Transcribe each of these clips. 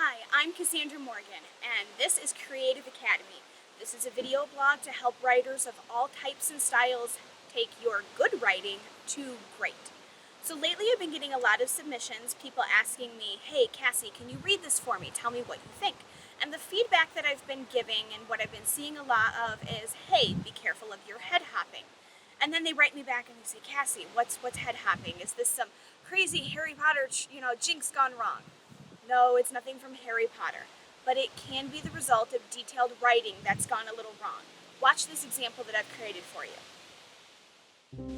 Hi, I'm Cassandra Morgan, and this is Creative Academy. This is a video blog to help writers of all types and styles take your good writing to great. So lately I've been getting a lot of submissions, people asking me, hey Cassie, can you read this for me? Tell me what you think. And the feedback that I've been giving and what I've been seeing a lot of is, hey, be careful of your head hopping. And then they write me back and they say, Cassie, what's head hopping? Is this some crazy Harry Potter, jinx gone wrong? No, it's nothing from Harry Potter, but it can be the result of detailed writing that's gone a little wrong. Watch this example that I've created for you.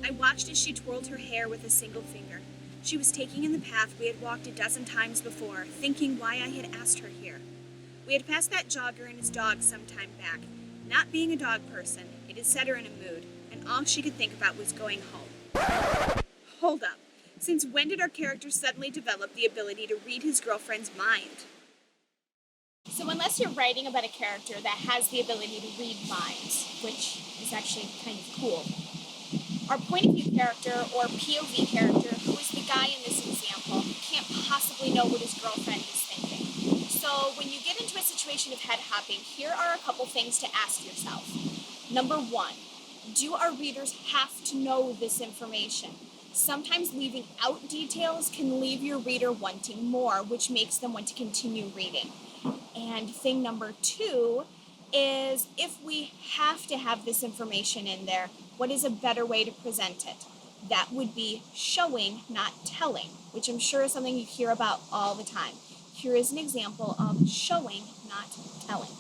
I watched as she twirled her hair with a single finger. She was taking in the path we had walked a dozen times before, thinking why I had asked her here. We had passed that jogger and his dog some time back. Not being a dog person, it had set her in a mood, and all she could think about was going home. Hold up. Since when did our character suddenly develop the ability to read his girlfriend's mind? So unless you're writing about a character that has the ability to read minds, which is actually kind of cool, our point of view character, or POV character, who is the guy in this example, can't possibly know what his girlfriend is thinking. So when you get into a situation of head hopping, here are a couple things to ask yourself. Number one, do our readers have to know this information? Sometimes leaving out details can leave your reader wanting more, which makes them want to continue reading. And thing number two is, if we have to have this information in there, what is a better way to present it? That would be showing, not telling, which I'm sure is something you hear about all the time. Here is an example of showing, not telling.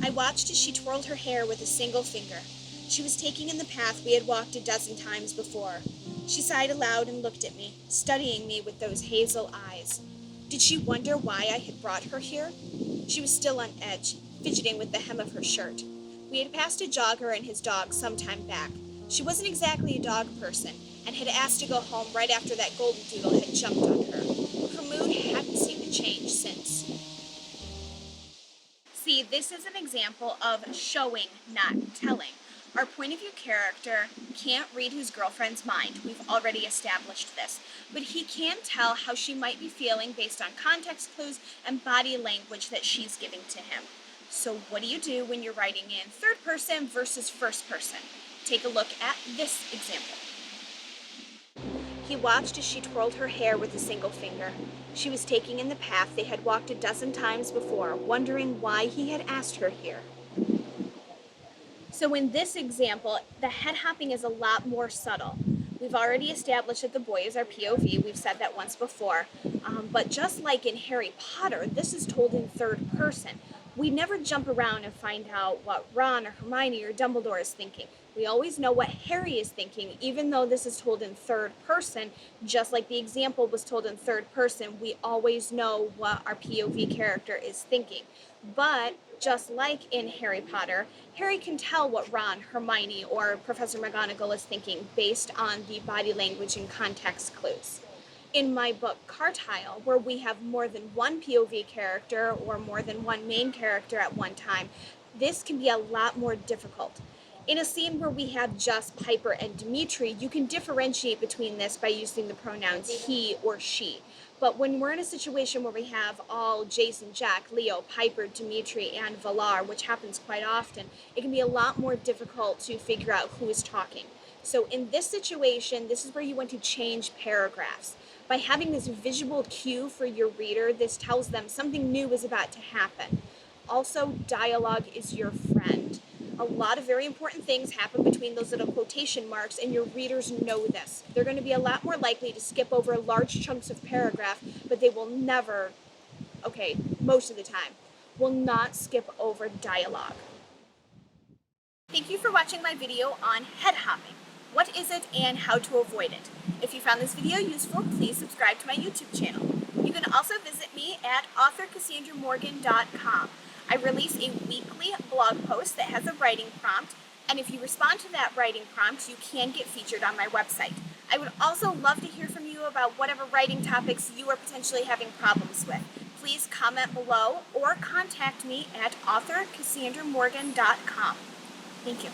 I watched as she twirled her hair with a single finger. She was taking in the path we had walked a dozen times before. She sighed aloud and looked at me, studying me with those hazel eyes. Did she wonder why I had brought her here? She was still on edge, fidgeting with the hem of her shirt. We had passed a jogger and his dog some time back. She wasn't exactly a dog person, and had asked to go home right after that golden doodle had jumped on her. Her mood hadn't seemed to change since. See, this is an example of showing, not telling. Our point of view character can't read his girlfriend's mind. We've already established this. But he can tell how she might be feeling based on context clues and body language that she's giving to him. So what do you do when you're writing in third person versus first person? Take a look at this example. He watched as she twirled her hair with a single finger. She was taking in the path they had walked a dozen times before, wondering why he had asked her here. So in this example, the head hopping is a lot more subtle. We've already established that the boy is our POV. We've said that once before. But just like in Harry Potter, this is told in third person. We never jump around and find out what Ron or Hermione or Dumbledore is thinking. We always know what Harry is thinking, even though this is told in third person. Just like the example was told in third person, we always know what our POV character is thinking. But just like in Harry Potter, Harry can tell what Ron, Hermione, or Professor McGonagall is thinking based on the body language and context clues. In my book, Cartile, where we have more than one POV character or more than one main character at one time, this can be a lot more difficult. In a scene where we have just Piper and Dimitri, you can differentiate between this by using the pronouns he or she. But when we're in a situation where we have all Jason, Jack, Leo, Piper, Dimitri, and Valar, which happens quite often, it can be a lot more difficult to figure out who is talking. So in this situation, this is where you want to change paragraphs. By having this visual cue for your reader, this tells them something new is about to happen. Also, dialogue is your friend. A lot of very important things happen between those little quotation marks, and your readers know this. They're going to be a lot more likely to skip over large chunks of paragraph, but they will never, most of the time, will not skip over dialogue. Thank you for watching my video on head hopping. What is it and how to avoid it? If you found this video useful, please subscribe to my YouTube channel. You can also visit me at authorcassandramorgan.com. I release a weekly blog post that has a writing prompt, and if you respond to that writing prompt, you can get featured on my website. I would also love to hear from you about whatever writing topics you are potentially having problems with. Please comment below or contact me at authorcassandramorgan.com. Thank you.